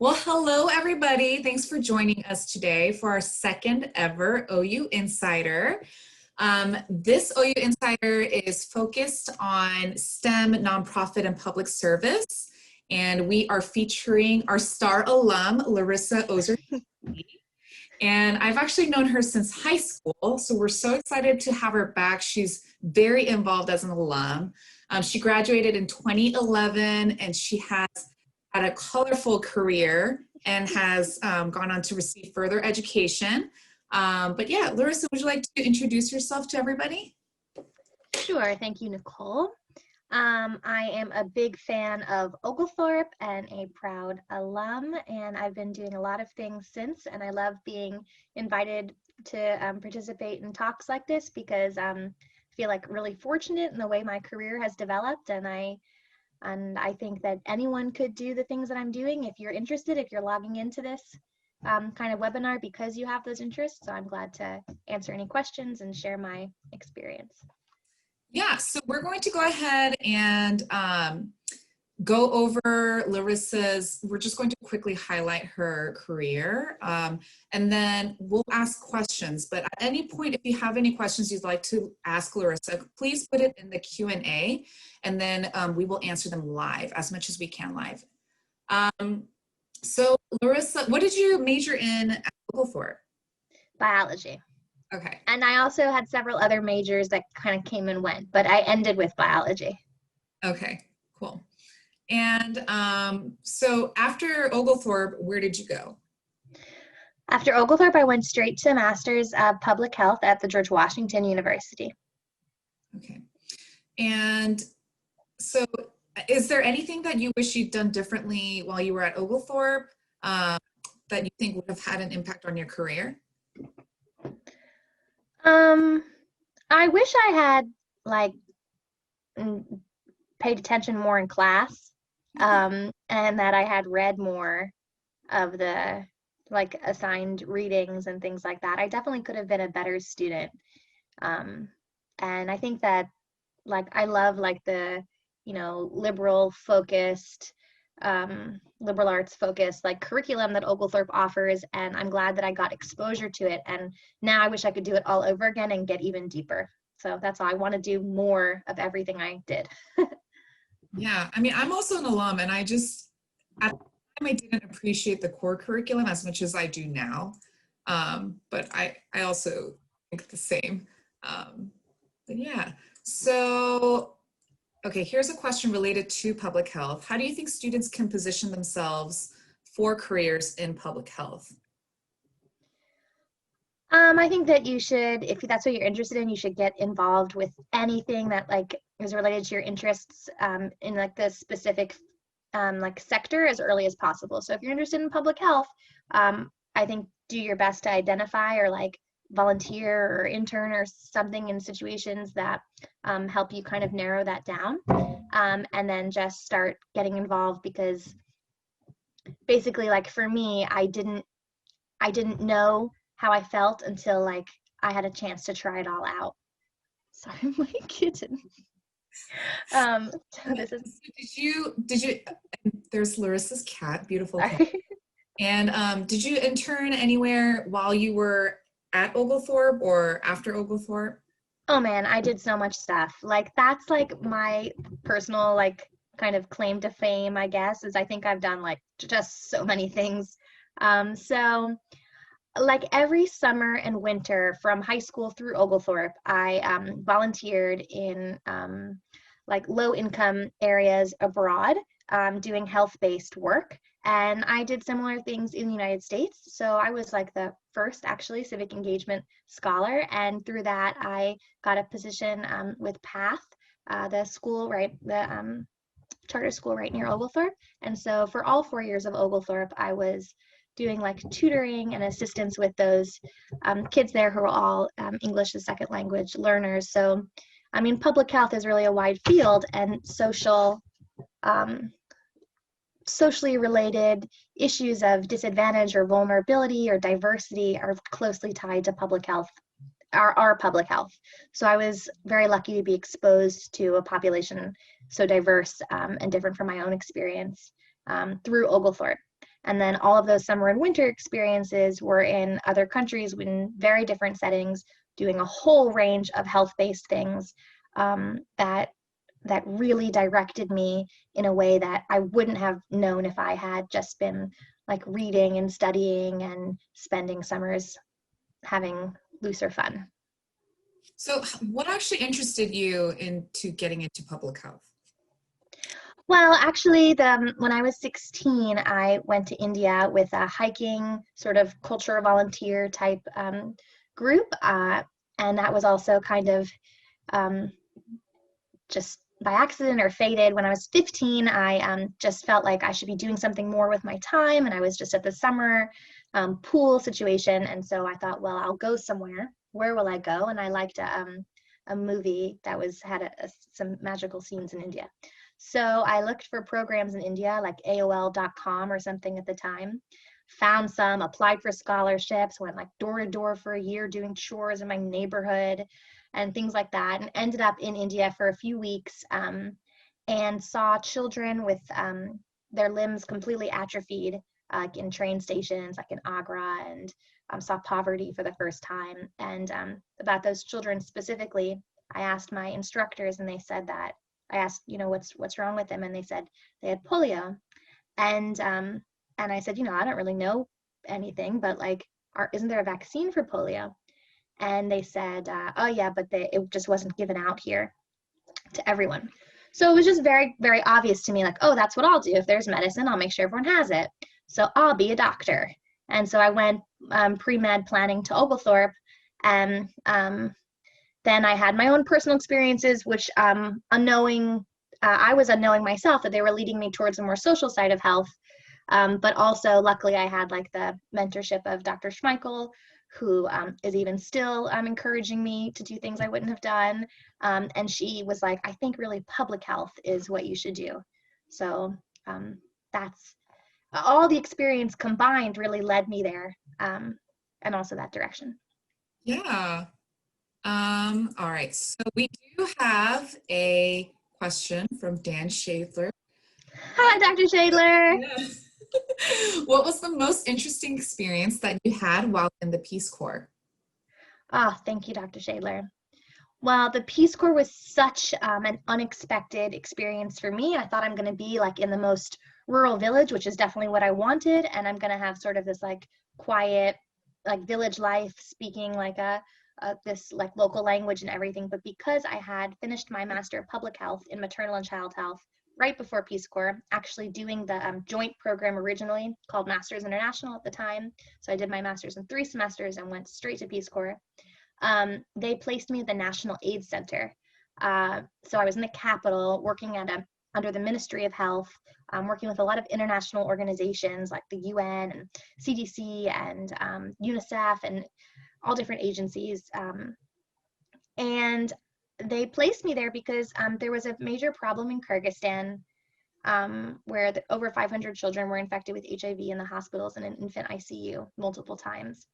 Well, hello, everybody. Thanks for joining us today for our second ever OU Insider. This OU Insider is focused on STEM, nonprofit, and public service. And we are featuring our star alum, Larisa Ozeryansky. And I've actually known her since high school, so we're so excited to have her back. She's very involved as an alum. She graduated in 2011, and she has had a colorful career and has gone on to receive further education. But yeah, Larisa, would you like to introduce yourself to everybody? Sure, thank you, Nicole. I am a big fan of Oglethorpe and a proud alum, and I've been doing a lot of things since, and I love being invited to participate in talks like this because I feel like really fortunate in the way my career has developed, and I think that anyone could do the things that I'm doing if you're interested, if you're logging into this kind of webinar because you have those interests. So I'm glad to answer any questions and share my experience. Yeah, so we're going to go ahead and go over Larissa's, we're just going to quickly highlight her career, and then we'll ask questions. But at any point, if you have any questions you'd like to ask Larisa, please put it in the Q&A, and then we will answer them live, as much as we can live. So Larisa, what did you major in at Oglethorpe? Biology. Okay. And I also had several other majors that kind of came and went, but I ended with biology. Okay, cool. And so after Oglethorpe, where did you go? After Oglethorpe, I went straight to a master's of public health at the George Washington University. Okay. And so is there anything that you wish you'd done differently while you were at Oglethorpe that you think would have had an impact on your career? I wish I had like paid attention more in class, and that I had read more of the like assigned readings and things like that. I definitely could have been a better student. And I think that like I love like the, liberal focused, liberal arts focused like curriculum that Oglethorpe offers, and I'm glad that I got exposure to it, and now I wish I could do it all over again and get even deeper. So that's all. I want to do more of everything I did. Yeah, I mean, I'm also an alum, and I just, at the time I didn't appreciate the core curriculum as much as I do now, but I also think the same. But yeah, so okay, here's a question related to public health. How do you think students can position themselves for careers in public health? I think that you should, if that's what you're interested in, you should get involved with anything that like is related to your interests in like the specific like sector as early as possible. So if you're interested in public health, I think do your best to identify or like volunteer or intern or something in situations that help you kind of narrow that down, and then just start getting involved, because basically like for me, I didn't know how I felt until like I had a chance to try it all out. Sorry, my kitten. So this is. Did you? There's Larissa's cat, beautiful cat. Sorry. And did you intern anywhere while you were at Oglethorpe or after Oglethorpe? Oh man, I did so much stuff. Like that's like my personal like kind of claim to fame, I guess, is I think I've done like just so many things. So like every summer and winter from high school through Oglethorpe, I volunteered in like low income areas abroad, doing health-based work. And I did similar things in the United States. So I was like the first actually civic engagement scholar. And through that, I got a position with PATH, the school, right, the charter school right near Oglethorpe. And so for all 4 years of Oglethorpe, I was doing like tutoring and assistance with those kids there who are all English as second language learners. So, I mean, public health is really a wide field, and socially related issues of disadvantage or vulnerability or diversity are closely tied to public health, our public health. So I was very lucky to be exposed to a population so diverse and different from my own experience through Oglethorpe. And then all of those summer and winter experiences were in other countries in very different settings, doing a whole range of health-based things that really directed me in a way that I wouldn't have known if I had just been like reading and studying and spending summers having looser fun. So what actually interested you into getting into public health? Well, actually, when I was 16, I went to India with a hiking sort of culture volunteer type group. And that was also kind of just by accident or fated. When I was 15, I just felt like I should be doing something more with my time. And I was just at the summer pool situation. And so I thought, well, I'll go somewhere. Where will I go? And I liked a movie that had some magical scenes in India. So I looked for programs in India, like AOL.com or something at the time, found some, applied for scholarships, went like door to door for a year doing chores in my neighborhood and things like that, and ended up in India for a few weeks and saw children with their limbs completely atrophied in train stations, like in Agra, and saw poverty for the first time. And about those children specifically, I asked my instructors, and they said that, I asked, what's wrong with them? And they said they had polio. And I said, I don't really know anything, but like, isn't there a vaccine for polio? And they said, oh yeah, but it just wasn't given out here to everyone. So it was just very, very obvious to me, like, oh, that's what I'll do. If there's medicine, I'll make sure everyone has it. So I'll be a doctor. And so I went pre-med planning to Oglethorpe, and then I had my own personal experiences, which I was unknowing myself that they were leading me towards a more social side of health. But also, luckily, I had like the mentorship of Dr. Schmeichel, who is even still encouraging me to do things I wouldn't have done. And she was like, I think really public health is what you should do. So that's all the experience combined really led me there, and also that direction. Yeah. All right, so we do have a question from Dan Shadler. Hi, Dr. Shadler. Yeah. What was the most interesting experience that you had while in the Peace Corps? Oh, thank you, Dr. Shadler. Well, the Peace Corps was such an unexpected experience for me. I thought I'm going to be like in the most rural village, which is definitely what I wanted, and I'm going to have sort of this like quiet, like village life, speaking like this like local language and everything. But because I had finished my Master of Public Health in Maternal and Child Health right before Peace Corps, actually doing the joint program originally called Masters International at the time. So I did my Masters in 3 semesters and went straight to Peace Corps. They placed me at the National AIDS Center. So I was in the capital working under the Ministry of Health, working with a lot of international organizations like the UN and CDC and UNICEF and all different agencies. And they placed me there because there was a major problem in Kyrgyzstan where over 500 children were infected with HIV in the hospitals and in infant ICU multiple times.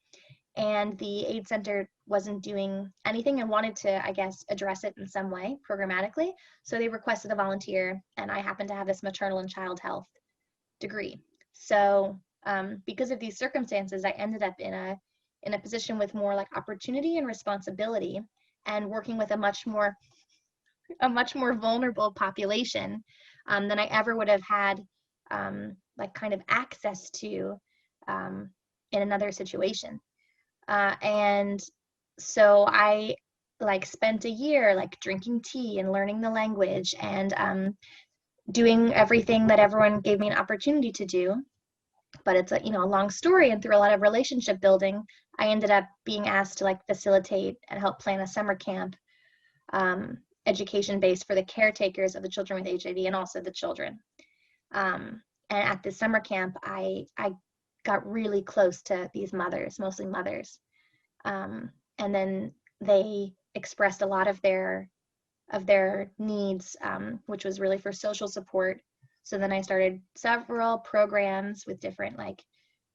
And the AIDS Center wasn't doing anything and wanted to, I guess, address it in some way programmatically. So they requested a volunteer, and I happened to have this maternal and child health degree. So because of these circumstances, I ended up in a position with more like opportunity and responsibility, and working with a much more vulnerable population than I ever would have had like kind of access to in another situation. And so I like spent a year like drinking tea and learning the language and doing everything that everyone gave me an opportunity to do. But it's a long story, and through a lot of relationship building, I ended up being asked to like facilitate and help plan a summer camp, education based for the caretakers of the children with HIV and also the children. And at the summer camp, I got really close to these mothers, mostly mothers. And then they expressed a lot of their needs, which was really for social support. So then I started several programs with different like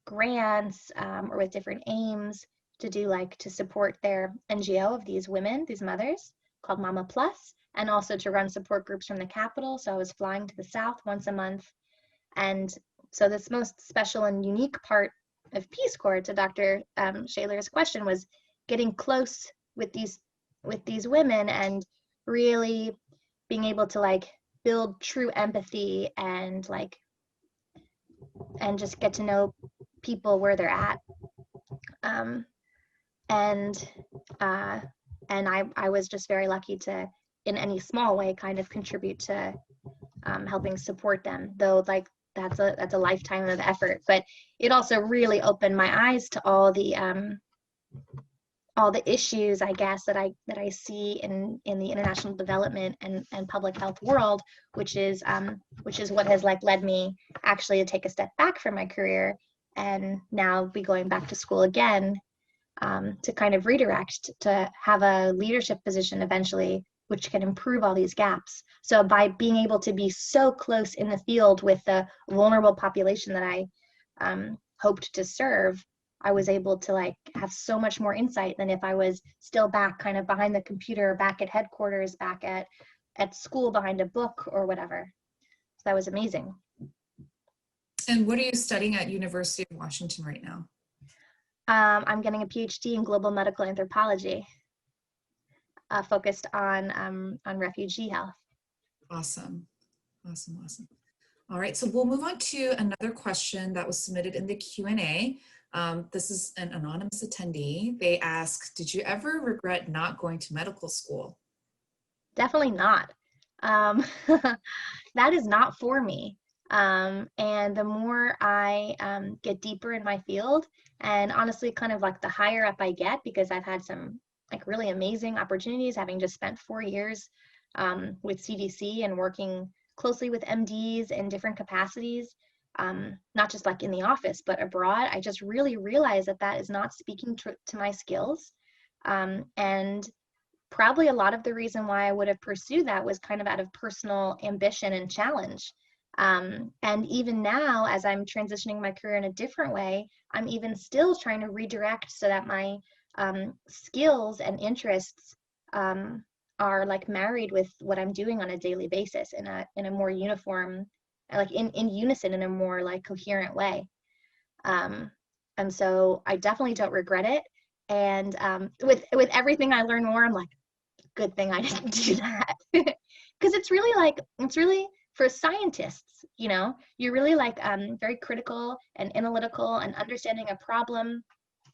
grants or with different aims to support their NGO of these women, these mothers, called Mama Plus, and also to run support groups from the capital. So I was flying to the south once a month and So this most special and unique part of Peace Corps, to Dr. Shaler's question, was getting close with these women and really being able to like build true empathy and just get to know people where they're at. And I was just very lucky to, in any small way, kind of contribute to helping support them, though like that's a lifetime of effort. But it also really opened my eyes to all the issues, I guess, that I see in the international development and public health world, which is what has like led me actually to take a step back from my career and now be going back to school again, to kind of redirect to have a leadership position eventually, which can improve all these gaps. So by being able to be so close in the field with the vulnerable population that I hoped to serve, I was able to like have so much more insight than if I was still back kind of behind the computer, back at headquarters, back at school behind a book or whatever. So that was amazing. And what are you studying at University of Washington right now? I'm getting a PhD in Global Medical Anthropology, focused on refugee health. Awesome. Awesome, awesome. All right, so we'll move on to another question that was submitted in the Q&A. This is an anonymous attendee. They ask, did you ever regret not going to medical school? Definitely not. That is not for me. And the more I get deeper in my field, and honestly, kind of like the higher up I get, because I've had some like really amazing opportunities, having just spent 4 years with CDC and working closely with MDs in different capacities, not just like in the office, but abroad. I just really realized that is not speaking to my skills. And probably a lot of the reason why I would have pursued that was kind of out of personal ambition and challenge. And even now, as I'm transitioning my career in a different way, I'm even still trying to redirect so that my skills and interests are like married with what I'm doing on a daily basis in a more uniform, like in unison, in a more like coherent way. And so I definitely don't regret it. And with everything I learn more, I'm like, good thing I didn't do that. Because it's really for scientists, you know, you're really like very critical and analytical and understanding a problem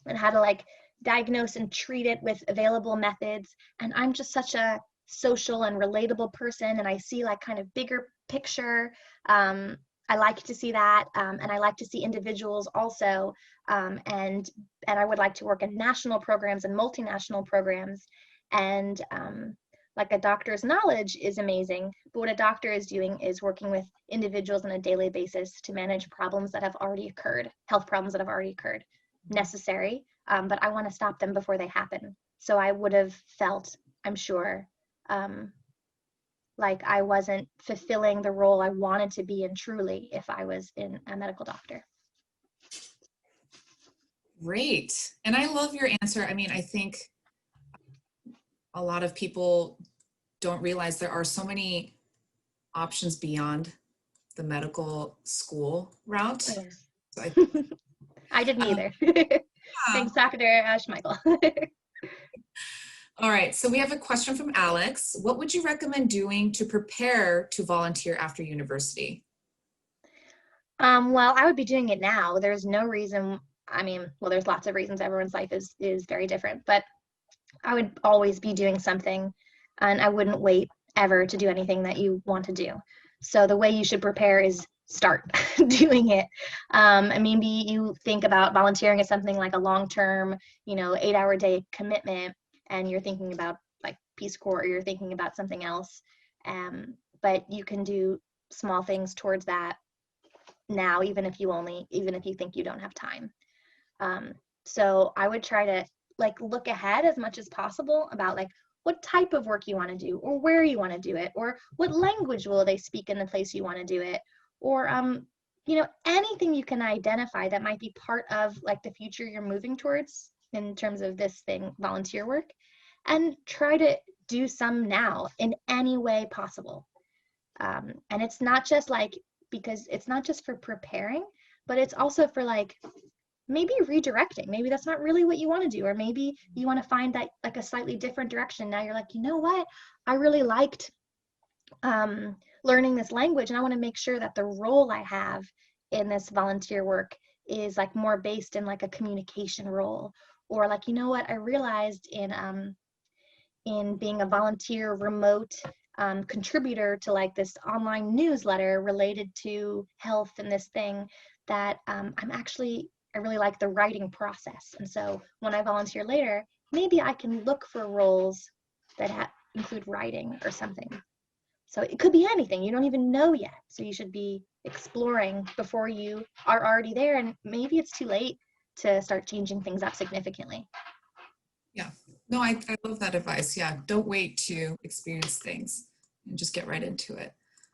and how to like diagnose and treat it with available methods. And I'm just such a social and relatable person, and I see like kind of bigger picture. I like to see that, and I like to see individuals also, and I would like to work in national programs and multinational programs. And like a doctor's knowledge is amazing, but what a doctor is doing is working with individuals on a daily basis to manage problems that have already occurred, health problems that have already occurred, necessary, but I want to stop them before they happen. So I would have felt, I'm sure, like I wasn't fulfilling the role I wanted to be in truly if I was in a medical doctor. Great. And I love your answer. I mean, I think a lot of people don't realize there are so many options beyond the medical school route. Oh, yes. So I didn't either. yeah. Thanks, Dr. Schmeichel. All right, so we have a question from Alex. What would you recommend doing to prepare to volunteer after university? Well, I would be doing it now. There's no reason, I mean, well, there's lots of reasons. Everyone's life is very different, but I would always be doing something, and I wouldn't wait ever to do anything that you want to do. So the way you should prepare is start doing it. And maybe you think about volunteering as something like a long-term, 8-hour day commitment, and you're thinking about like Peace Corps, or you're thinking about something else. But you can do small things towards that now, even if you think you don't have time. So I would try to like look ahead as much as possible about like what type of work you want to do, or where you want to do it, or what language will they speak in the place you want to do it, or anything you can identify that might be part of like the future you're moving towards in terms of this thing, volunteer work, and try to do some now in any way possible. And it's not just like because it's not just for preparing, but it's also for like maybe redirecting. Maybe that's not really what you want to do, or maybe you want to find that like a slightly different direction. Now you're like, you know what, I really liked learning this language, and I want to make sure that the role I have in this volunteer work is like more based in like a communication role. Or like, you know what, I realized in being a volunteer remote contributor to like this online newsletter related to health and this thing, that I really like the writing process. And so when I volunteer later, maybe I can look for roles that include writing or something. So it could be anything. You don't even know yet. So you should be exploring before you are already there. And maybe it's too late to start changing things up significantly. Yeah, no, I love that advice. Yeah, don't wait to experience things and just get right into it.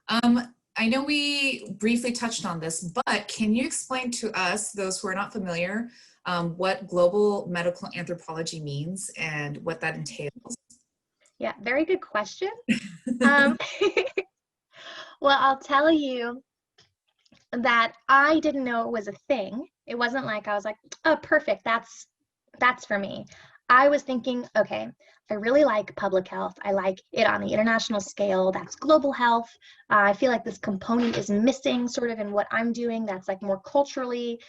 I know we briefly touched on this, but can you explain to us, those who are not familiar, what global medical anthropology means and what that entails? Yeah, very good question. Well, I'll tell you that I didn't know it was a thing. It wasn't like I was like, oh, perfect, that's for me. I was thinking, okay, I really like public health. I like it on the international scale. That's global health. I feel like this component is missing sort of in what I'm doing. That's like more culturally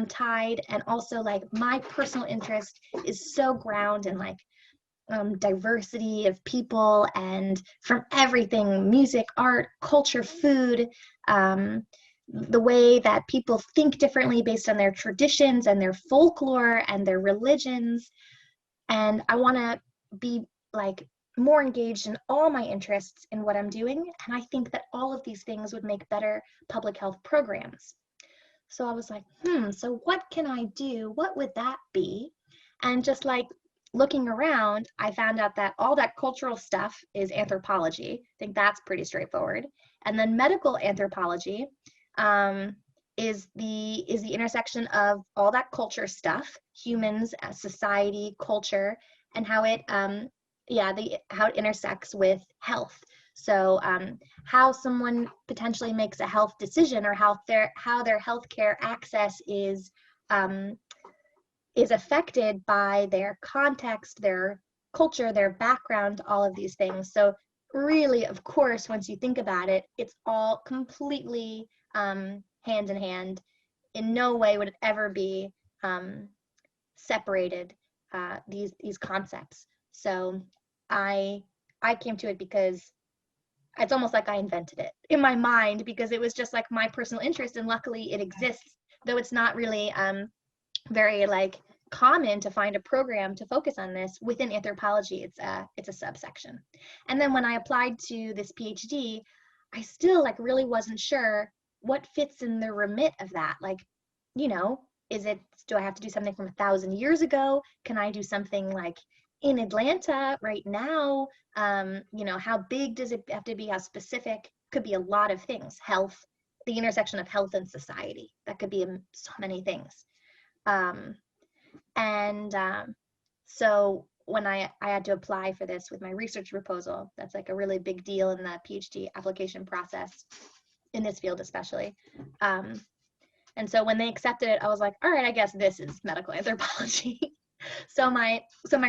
tied. And also like my personal interest is so ground in like diversity of people and from everything, music, art, culture, food, the way that people think differently based on their traditions and their folklore and their religions. And I want to be like more engaged in all my interests in what I'm doing. And I think that all of these things would make better public health programs. So I was like, so what can I do? What would that be? And just like looking around, I found out that all that cultural stuff is anthropology. I think that's pretty straightforward. And then medical anthropology is the intersection of all that culture stuff, humans, society, culture, and how it how it intersects with health. So how someone potentially makes a health decision, or how their healthcare access is affected by their context, their culture, their background, all of these things. So really, of course, once you think about it, it's all completely hand in hand. In no way would it ever be separated, these concepts. So I came to it because it's almost like I invented it in my mind, because it was just like my personal interest, and luckily it exists, though it's not really very like common to find a program to focus on this within anthropology. It's a subsection. And then when I applied to this PhD, I still like really wasn't sure what fits in the remit of that. Like, you know, do I have to do something from 1,000 years ago? Can I do something like in Atlanta right now? You know, how big does it have to be? How specific? Could be a lot of things. Health, the intersection of health and society. That could be so many things. So when I had to apply for this with my research proposal, that's like a really big deal in the PhD application process in this field especially. And so when they accepted it, I was like, all right, I guess this is medical anthropology. So my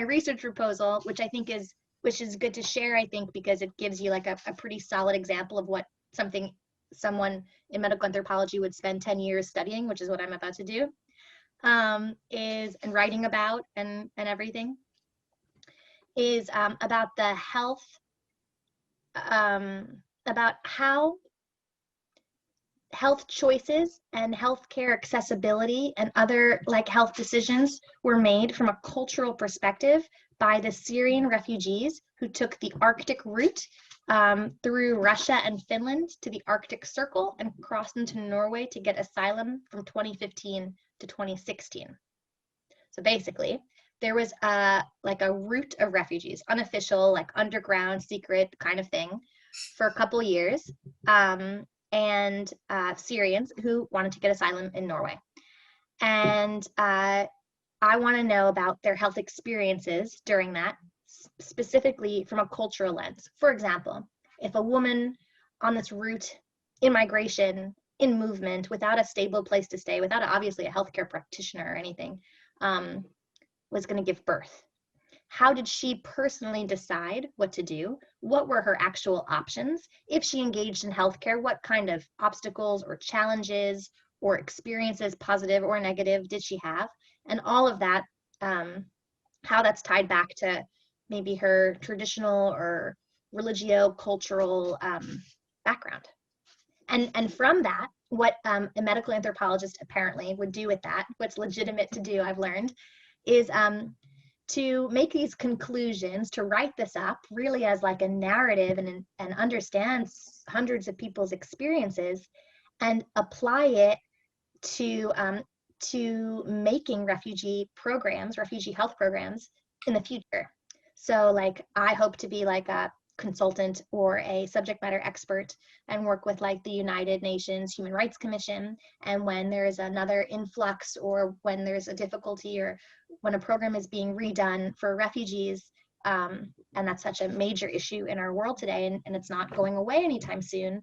research proposal, which is good to share, I think, because it gives you like a pretty solid example of what someone in medical anthropology would spend 10 years studying, which is what I'm about to do, and writing about and everything, is about the health, about how health choices and healthcare accessibility and other like health decisions were made from a cultural perspective by the Syrian refugees who took the Arctic route through Russia and Finland to the Arctic Circle and crossed into Norway to get asylum from 2015 to 2016. So basically, there was a route of refugees, unofficial, like underground, secret kind of thing, for a couple years. And Syrians who wanted to get asylum in Norway. And I want to know about their health experiences during that, specifically from a cultural lens. For example, if a woman on this route in migration in movement, without a stable place to stay, without obviously a healthcare practitioner or anything, was going to give birth. How did she personally decide what to do? What were her actual options? If she engaged in healthcare, what kind of obstacles or challenges or experiences, positive or negative, did she have? And all of that, how that's tied back to maybe her traditional or religio-cultural background. And from that, what a medical anthropologist apparently would do with that, what's legitimate to do, I've learned, is to make these conclusions, to write this up really as like a narrative and understand hundreds of people's experiences and apply it to making refugee programs, refugee health programs in the future. So like I hope to be like a consultant or a subject matter expert and work with like the United Nations Human Rights Commission. And when there's another influx or when there's a difficulty or when a program is being redone for refugees, and that's such a major issue in our world today, and it's not going away anytime soon,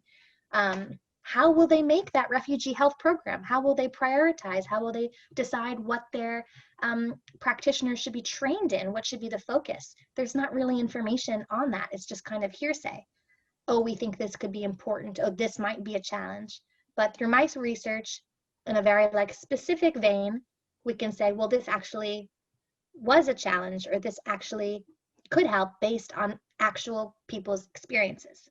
how will they make that refugee health program? How will they prioritize? How will they decide what their practitioners should be trained in? What should be the focus? There's not really information on that. It's just kind of hearsay. Oh, we think this could be important. Oh, this might be a challenge. But through my research, in a very like specific vein, we can say, well, this actually was a challenge, or this actually could help based on actual people's experiences.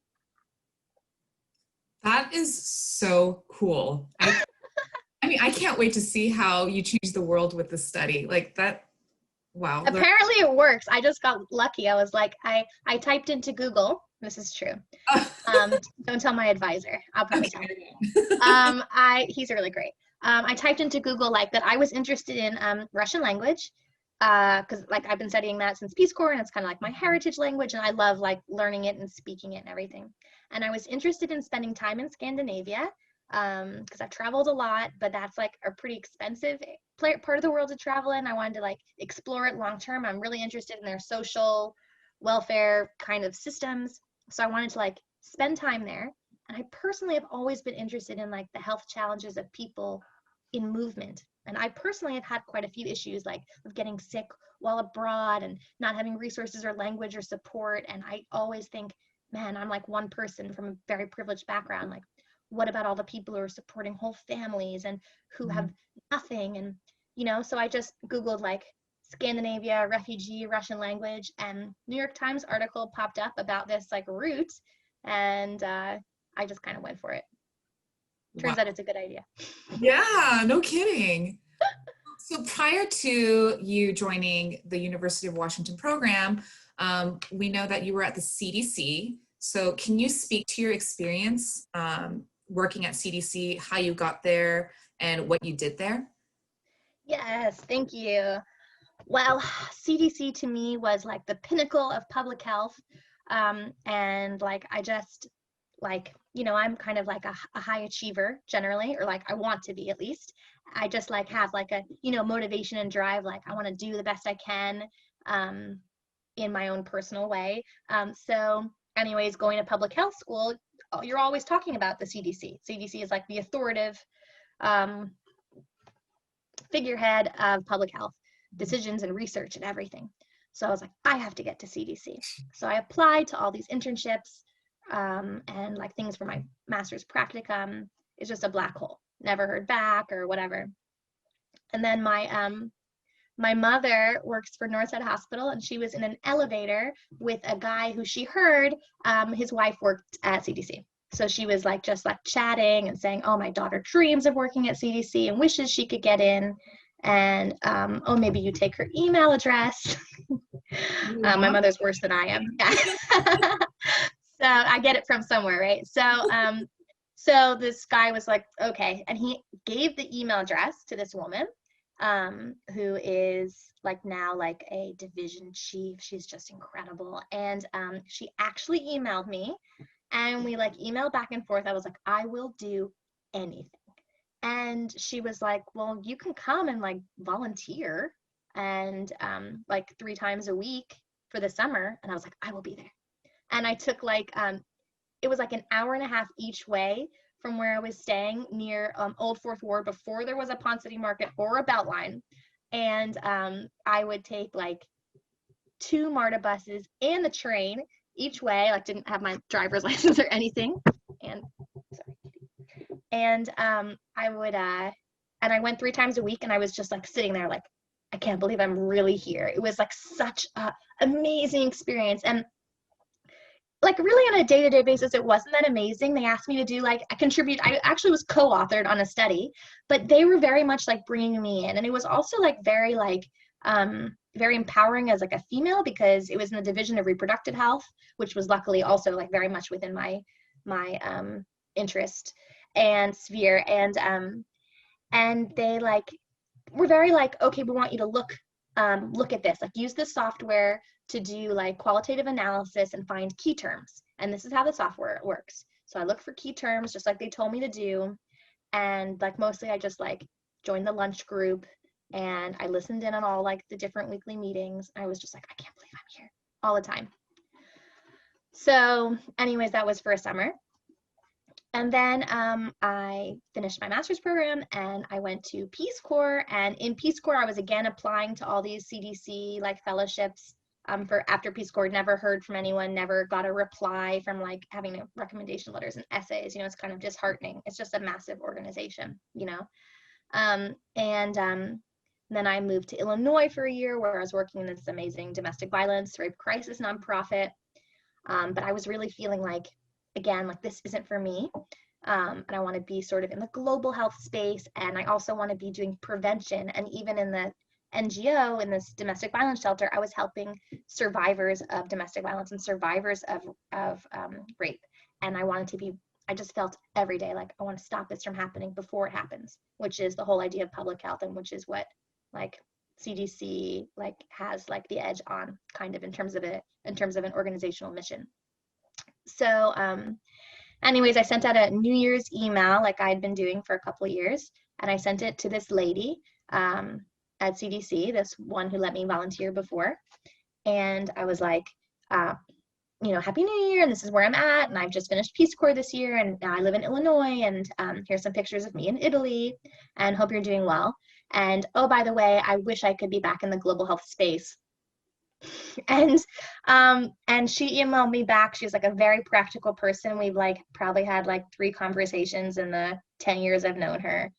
That is so cool. I mean, I can't wait to see how you change the world with this study. Like that, wow. Apparently it works. I just got lucky. I was like, I typed into Google, this is true. Don't tell my advisor. I'll probably tell him. He's really great. I typed into Google like that I was interested in Russian language, because like I've been studying that since Peace Corps, and it's kind of like my heritage language, and I love like learning it and speaking it and everything. And I was interested in spending time in Scandinavia, because I've traveled a lot, but that's like a pretty expensive part of the world to travel in. I wanted to like explore it long term. I'm really interested in their social welfare kind of systems, so I wanted to like spend time there. And I personally have always been interested in like the health challenges of people in movement. And I personally have had quite a few issues like of getting sick while abroad and not having resources or language or support. And I always think, man, I'm like one person from a very privileged background. Like, what about all the people who are supporting whole families and who have nothing? And, you know, so I just Googled like Scandinavia, refugee, Russian language, and New York Times article popped up about this like route. And I just kind of went for it. Turns out it's a good idea. Yeah, no kidding. So prior to you joining the University of Washington program, we know that you were at the CDC. So can you speak to your experience working at CDC, how you got there, and what you did there? Yes, thank you. Well, CDC to me was like the pinnacle of public health. And like, I just like, you know, I'm kind of like a high achiever generally, or like I want to be at least. I just like have like a, you know, motivation and drive. Like I want to do the best I can in my own personal way. So anyways, going to public health school, you're always talking about the CDC. CDC is like the authoritative figurehead of public health decisions and research and everything. So I was like, I have to get to CDC. So I applied to all these internships and like things for my master's practicum. It's just a black hole. Never heard back or whatever. And then my mother works for Northside Hospital, and she was in an elevator with a guy who she heard his wife worked at CDC. So she was like just like chatting and saying, oh, my daughter dreams of working at CDC and wishes she could get in. And oh, maybe you take her email address. My mother's worse than I am. So I get it from somewhere, right? So this guy was like, okay, and he gave the email address to this woman who is like now like a division chief. She's just incredible. And she actually emailed me, and we like emailed back and forth. I was like, I will do anything. And she was like, well, you can come and like volunteer and like 3 times a week for the summer. And I was like, I will be there. And I took like, it was like an hour and a half each way from where I was staying near Old Fourth Ward before there was a Pond City Market or a Beltline. And I would take like 2 MARTA buses and the train each way, like didn't have my driver's license or anything. And sorry. And I went 3 times a week, and I was just like sitting there like, I can't believe I'm really here. It was like such a amazing experience. And like really on a day-to-day basis, it wasn't that amazing. They asked me to do like, I actually was co-authored on a study, but they were very much like bringing me in. And it was also like very empowering as like a female, because it was in the division of reproductive health, which was luckily also like very much within my interest and sphere. And they like were very like, okay, we want you to look at this, like use this software to do like qualitative analysis and find key terms. And this is how the software works. So I look for key terms just like they told me to do. And like mostly I just like joined the lunch group, and I listened in on all like the different weekly meetings. I was just like, I can't believe I'm here all the time. So anyways, that was for a summer. And then I finished my master's program, and I went to Peace Corps. And in Peace Corps, I was again applying to all these CDC like fellowships for after Peace Corps. Never heard from anyone, never got a reply from like having recommendation letters and essays. You know, it's kind of disheartening. It's just a massive organization, you know. Then I moved to Illinois for a year, where I was working in this amazing domestic violence, rape crisis nonprofit. But I was really feeling like, again, like this isn't for me. And I want to be sort of in the global health space. And I also want to be doing prevention. And even in the NGO, in this domestic violence shelter, I was helping survivors of domestic violence and survivors of rape. And I just felt every day like I want to stop this from happening before it happens, which is the whole idea of public health, and which is what like CDC like has like the edge on, kind of in terms of an organizational mission. So anyways, I sent out a New Year's email like I'd been doing for a couple of years, and I sent it to this lady at CDC, this one who let me volunteer before. And I was like, you know, Happy New Year, and this is where I'm at, and I've just finished Peace Corps this year, and now I live in Illinois, and here's some pictures of me in Italy, and hope you're doing well. And oh, by the way, I wish I could be back in the global health space. And she emailed me back. She's like a very practical person. We've like probably had like 3 conversations in the 10 years I've known her.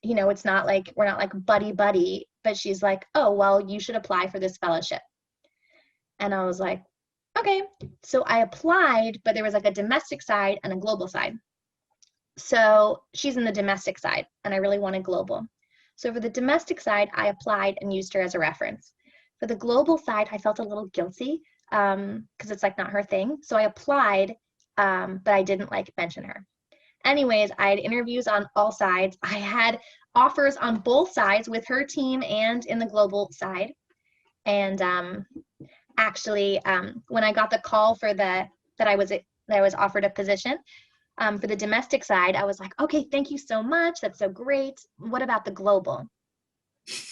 You know, it's not like we're not like buddy, but she's like, oh, well, you should apply for this fellowship. And I was like, okay. So I applied, but there was like a domestic side and a global side. So she's in the domestic side, and I really wanted global. So for the domestic side, I applied and used her as a reference. For the global side, I felt a little guilty because it's like not her thing. So I applied, but I didn't like mention her. Anyways, I had interviews on all sides. I had offers on both sides with her team and in the global side. And actually, when I got the call for that I was offered a position for the domestic side, I was like, okay, thank you so much. That's so great. What about the global?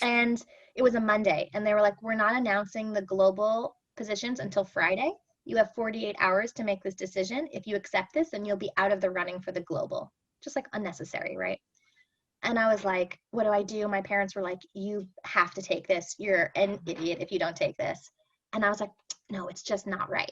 And it was a Monday, and they were like, we're not announcing the global positions until Friday. You have 48 hours to make this decision. If you accept this, then you'll be out of the running for the global. Just like unnecessary, right? And I was like, what do I do? My parents were like, you have to take this. You're an idiot if you don't take this. And I was like, no, it's just not right.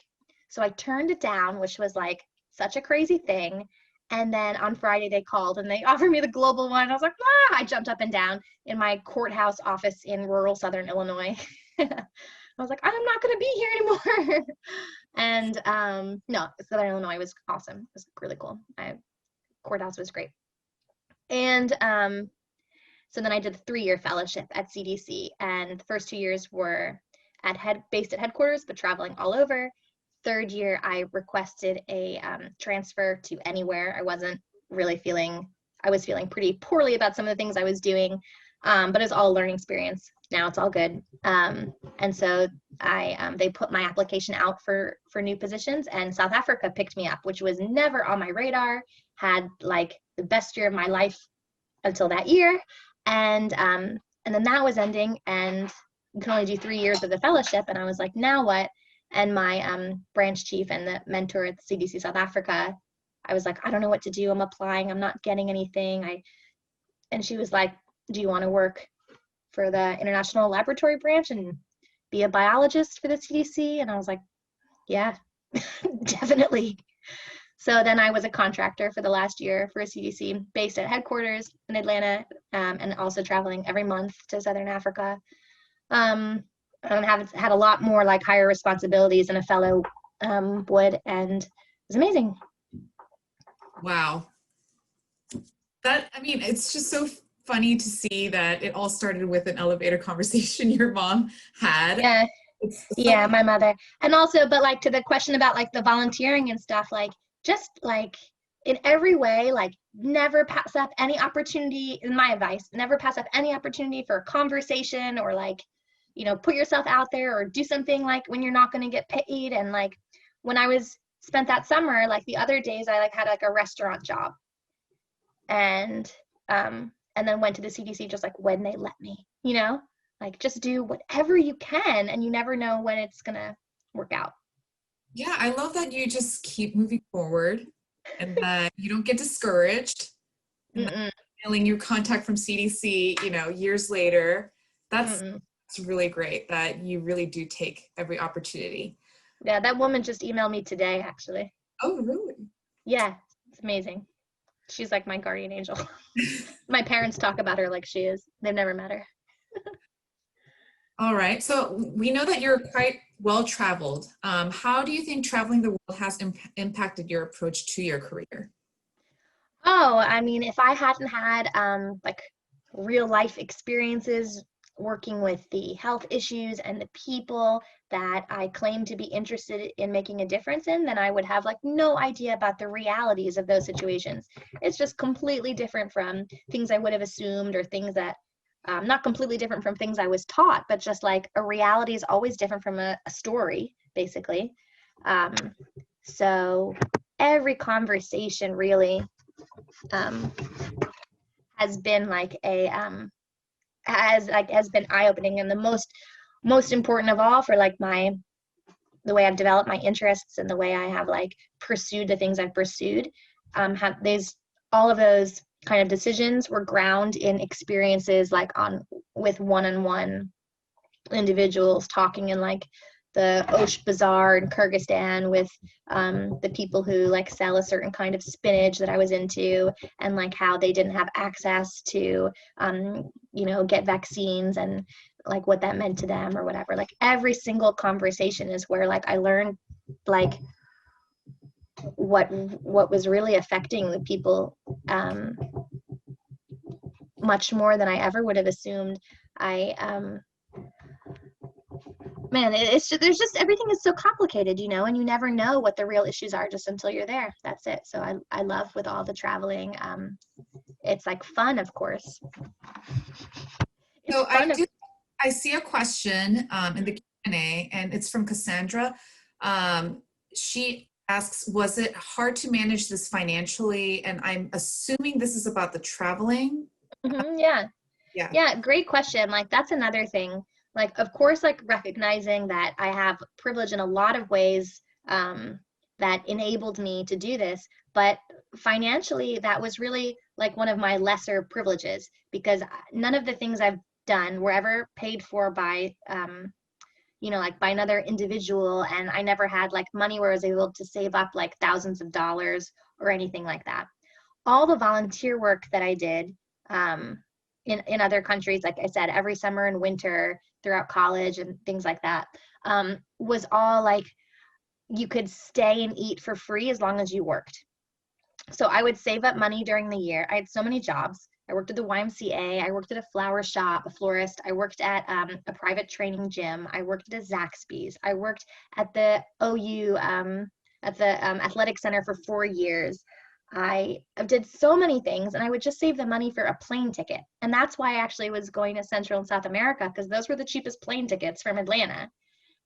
So I turned it down, which was like such a crazy thing. And then on Friday they called and they offered me the global one. I was like, ah! I jumped up and down in my courthouse office in rural Southern Illinois. I was like, I'm not going to be here anymore. And no, Southern Illinois was awesome. It was really cool. Courthouse was great. And so then I did the 3-year fellowship at CDC. And the first 2 years were based at headquarters, but traveling all over. 3rd year, I requested a transfer to anywhere. I was feeling pretty poorly about some of the things I was doing, but it was all a learning experience. Now it's all good. And so they put my application out for new positions, and South Africa picked me up, which was never on my radar. Had like the best year of my life until that year. And then that was ending, and you can only do 3 years of the fellowship. And I was like, now what? And my branch chief and the mentor at the CDC South Africa I was like, I don't know what to do. I'm applying. I'm not getting anything. And she was like, do you want to work for the international laboratory branch and be a biologist for the CDC? And I was like, yeah, definitely. So then I was a contractor for the last year for a CDC based at headquarters in Atlanta, and also traveling every month to Southern Africa. And have had a lot more like higher responsibilities than a fellow would, and it was amazing. Wow. I mean, it's just so funny to see that it all started with an elevator conversation your mom had. Yeah. It's Yeah, my mother. And also, but like to the question about like the volunteering and stuff, like just like in every way, like never pass up any opportunity, in my advice, never pass up any opportunity for a conversation, or like, put yourself out there or do something like when you're not going to get paid. And like when I was spent that summer, like the other days I like had like a restaurant job, and then went to the CDC just like when they let me, like just do whatever you can, and you never know when it's gonna work out. Yeah, I love that you just keep moving forward and that you don't get discouraged. And that feeling your contact from CDC, years later, that's really great that you really do take every opportunity. Yeah, that woman just emailed me today, actually. Oh, really? Yeah, it's amazing. She's like my guardian angel. My parents talk about her like she is. They've never met her. All right. So we know that you're quite well traveled. How do you think traveling the world has impacted your approach to your career? Oh, I mean, if I hadn't had like real life experiences working with the health issues and the people that I claim to be interested in making a difference in, then I would have like no idea about the realities of those situations. It's just completely different from things I would have assumed, or things that not completely different from things I was taught, but just like a reality is always different from a story, basically. So every conversation really has been like has been eye-opening, and the most important of all for like the way I've developed my interests and the way I have like pursued the things I've pursued, have these all of those kind of decisions were ground in experiences like with one-on-one individuals, talking in like the Osh Bazaar in Kyrgyzstan with the people who like sell a certain kind of spinach that I was into, and like how they didn't have access to get vaccines, and like what that meant to them or whatever. Like every single conversation is where like I learned like what was really affecting the people much more than I ever would have assumed. It's just, there's just, everything is so complicated, and you never know what the real issues are just until you're there. That's it. So I love with all the traveling. It's like fun, of course. So I see a question in the Q&A, and it's from Cassandra. She asks, was it hard to manage this financially? And I'm assuming this is about the traveling. Yeah, great question. Like that's another thing. Like, of course, like recognizing that I have privilege in a lot of ways that enabled me to do this, but financially that was really like one of my lesser privileges, because none of the things I've done were ever paid for by like by another individual, and I never had like money where I was able to save up like thousands of dollars or anything like that. All the volunteer work that I did in other countries, like I said, every summer and winter throughout college and things like that, was all like you could stay and eat for free as long as you worked. So I would save up money during the year. I had so many jobs. I worked at the YMCA. I worked at a flower shop, a florist. I worked at a private training gym. I worked at a Zaxby's. I worked at the OU, at the athletic center for 4 years. I did so many things, and I would just save the money for a plane ticket. And that's why I actually was going to Central and South America, because those were the cheapest plane tickets from Atlanta.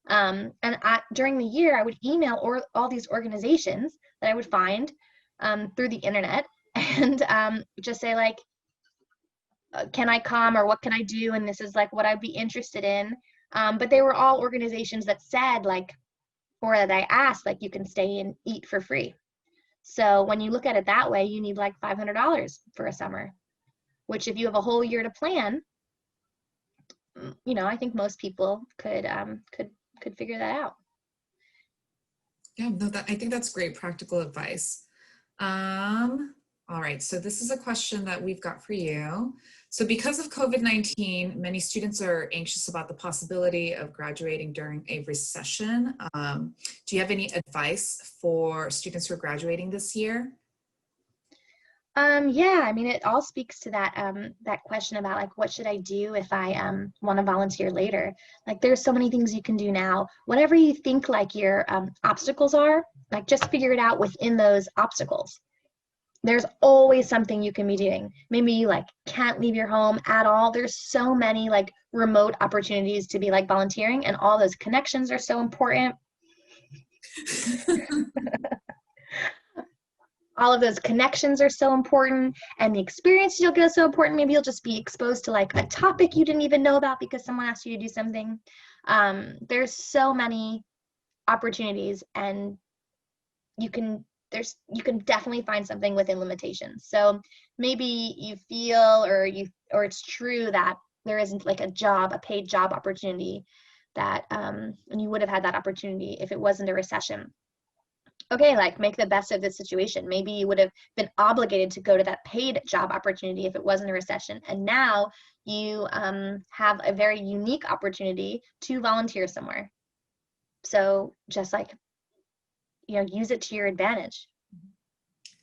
During the year, I would email all these organizations that I would find through the internet, and just say like, can I come, or what can I do? And this is like what I'd be interested in. But they were all organizations that said like, or that I asked, like, you can stay and eat for free. So when you look at it that way, you need like $500 for a summer, which if you have a whole year to plan, you know, I think most people could figure that out. Yeah, no, I think that's great practical advice. All right, so this is a question that we've got for you. So because of COVID-19, many students are anxious about the possibility of graduating during a recession. Do you have any advice for students who are graduating this year? Yeah, I mean, it all speaks to that that question about like, what should I do if I want to volunteer later? Like, there's so many things you can do now. Whatever you think like your obstacles are, like just figure it out within those obstacles. There's always something you can be doing. Maybe you like can't leave your home at all. There's so many like remote opportunities to be like volunteering, and all those connections are so important. All of those connections are so important, and the experience you'll get is so important. Maybe you'll just be exposed to like a topic you didn't even know about because someone asked you to do something. There's so many opportunities, and you can definitely find something within limitations. So maybe you feel or it's true that there isn't like a paid job opportunity that and you would have had that opportunity if it wasn't a recession. Okay, like make the best of the situation. Maybe you would have been obligated to go to that paid job opportunity if it wasn't a recession. And now you have a very unique opportunity to volunteer somewhere. So just like, you know, use it to your advantage.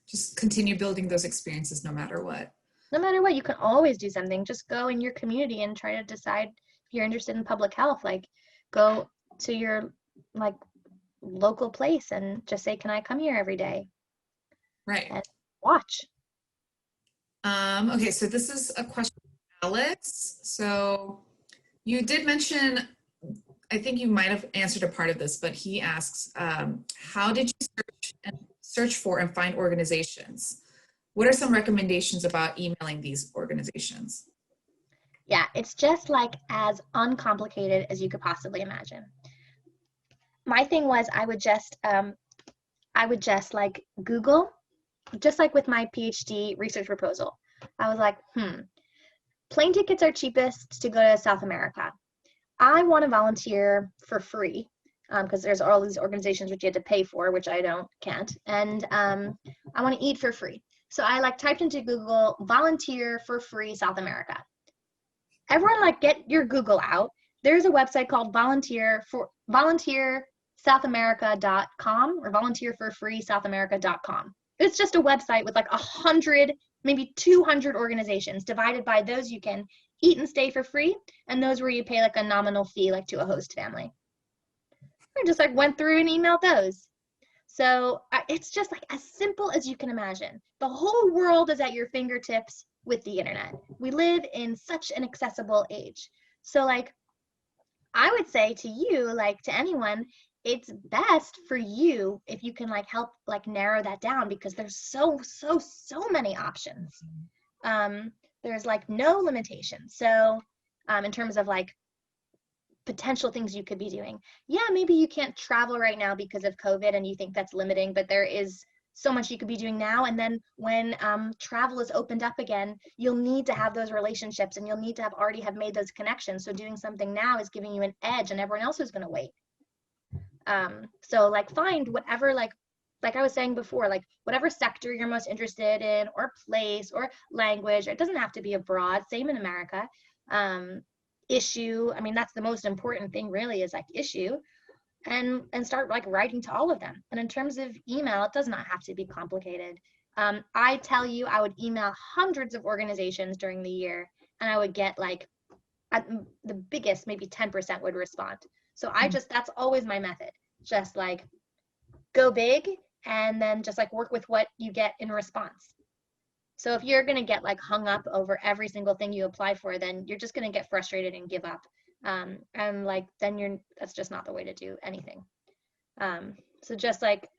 Just continue building those experiences no matter what. No matter what, you can always do something. Just go in your community and try to decide if you're interested in public health. Like go to your like local place and just say, can I come here every day? Right. And watch. Okay, so this is a question from Alex. So you did mention, I think you might have answered a part of this, but he asks, how did you search for and find organizations? What are some recommendations about emailing these organizations? Yeah, it's just like as uncomplicated as you could possibly imagine. My thing was I would just like Google, just like with my PhD research proposal. I was like, plane tickets are cheapest to go to South America. I want to volunteer for free because there's all these organizations which you have to pay for, which I can't. And I want to eat for free. So I like typed into Google, volunteer for free South America. Everyone like get your Google out. There's a website called volunteersouthamerica.com or volunteerforfreesouthamerica.com. It's just a website with like 100, maybe 200 organizations divided by those you can eat and stay for free, and those where you pay like a nominal fee, like to a host family. I just like went through and emailed those. So it's just like as simple as you can imagine. The whole world is at your fingertips with the internet. We live in such an accessible age. So like, I would say to you, like to anyone, it's best for you if you can like help like narrow that down, because there's so many options. There's like no limitations. So in terms of like potential things you could be doing, yeah, maybe you can't travel right now because of COVID and you think that's limiting, but there is so much you could be doing now. And then when travel is opened up again, you'll need to have those relationships and you'll need to already have made those connections. So doing something now is giving you an edge and everyone else is going to wait. So like find whatever, like I was saying before, like whatever sector you're most interested in, or place or language. It doesn't have to be abroad, same in America. Issue, I mean, that's the most important thing really, is like issue, and start like writing to all of them. And in terms of email, it does not have to be complicated. I tell you, I would email hundreds of organizations during the year, and I would get like at the biggest, maybe 10% would respond. So that's always my method. Just like go big and then just like work with what you get in response. So if you're going to get like hung up over every single thing you apply for, then you're just going to get frustrated and give up. And like, then that's just not the way to do anything. So just like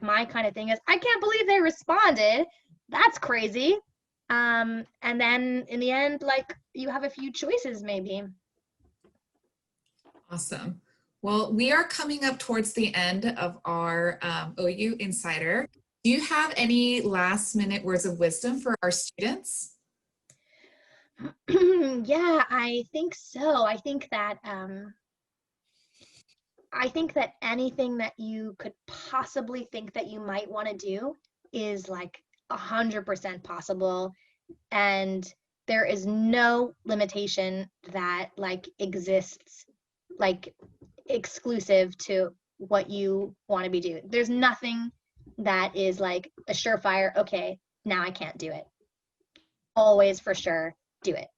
my kind of thing is, I can't believe they responded. That's crazy. And then in the end, like you have a few choices maybe. Awesome. Well, we are coming up towards the end of our OU Insider. Do you have any last minute words of wisdom for our students? Yeah, I think so. I think that anything that you could possibly think that you might want to do is like 100% possible, and there is no limitation that like exists like exclusive to what you want to be doing. There's nothing that is like a surefire, okay, now I can't do it. Always for sure do it.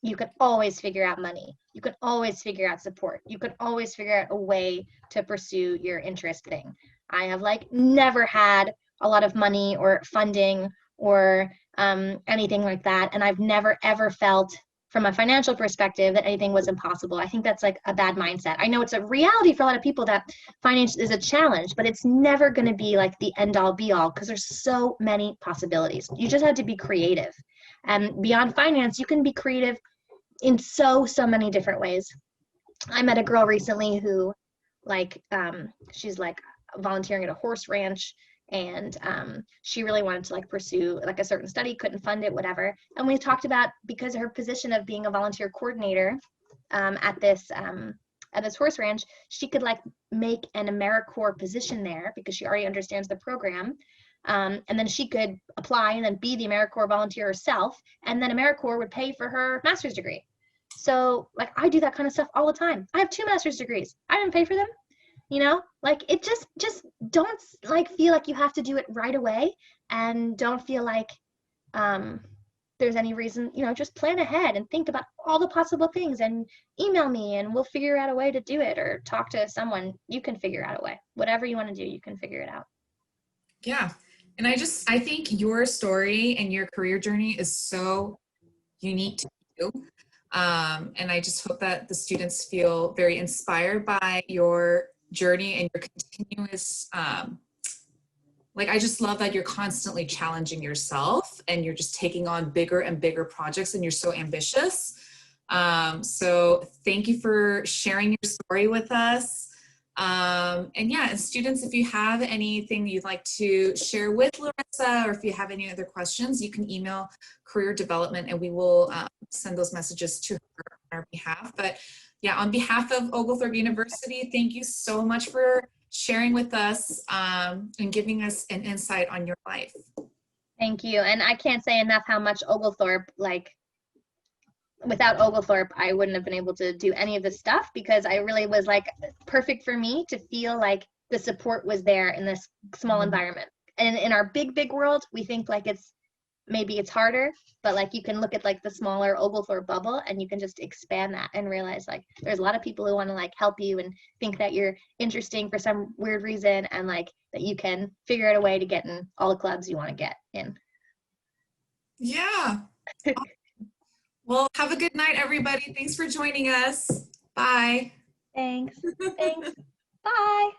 You can always figure out money. You can always figure out support. You can always figure out a way to pursue your interest thing. I have like never had a lot of money or funding or anything like that. And I've never ever felt from a financial perspective that anything was impossible. I think that's like a bad mindset. I know it's a reality for a lot of people that finance is a challenge, but it's never going to be like the end all be all because there's so many possibilities. You just have to be creative. And beyond finance, you can be creative in so many different ways. I met a girl recently who like she's like volunteering at a horse ranch, and she really wanted to like pursue like a certain study, couldn't fund it, whatever. And we talked about, because of her position of being a volunteer coordinator at this horse ranch, she could like make an AmeriCorps position there because she already understands the program. And then she could apply and then be the AmeriCorps volunteer herself, and then AmeriCorps would pay for her master's degree. So like I do that kind of stuff all the time. I have 2 master's degrees. I didn't pay for them, you know? Like it just don't like feel like you have to do it right away, and don't feel like there's any reason, you know, just plan ahead and think about all the possible things and email me and we'll figure out a way to do it, or talk to someone. You can figure out a way. Whatever you want to do, you can figure it out. Yeah. And I think your story and your career journey is so unique to you. And I just hope that the students feel very inspired by your journey and your continuous, like, I just love that you're constantly challenging yourself and you're just taking on bigger and bigger projects, and you're so ambitious. So thank you for sharing your story with us. And yeah, and students, if you have anything you'd like to share with Larisa, or if you have any other questions, you can email career development and we will send those messages to her on our behalf. But yeah, on behalf of Oglethorpe University, thank you so much for sharing with us and giving us an insight on your life. Thank you. And I can't say enough how much Oglethorpe, like, without Oglethorpe, I wouldn't have been able to do any of this stuff, because I really was like perfect for me to feel like the support was there in this small environment. And in our big world, we think like maybe it's harder, but like you can look at like the smaller Oglethorpe bubble and you can just expand that and realize like there's a lot of people who want to like help you and think that you're interesting for some weird reason, and like that you can figure out a way to get in all the clubs you want to get in. Yeah. Well, have a good night, everybody. Thanks for joining us. Bye. Thanks. Thanks. Bye.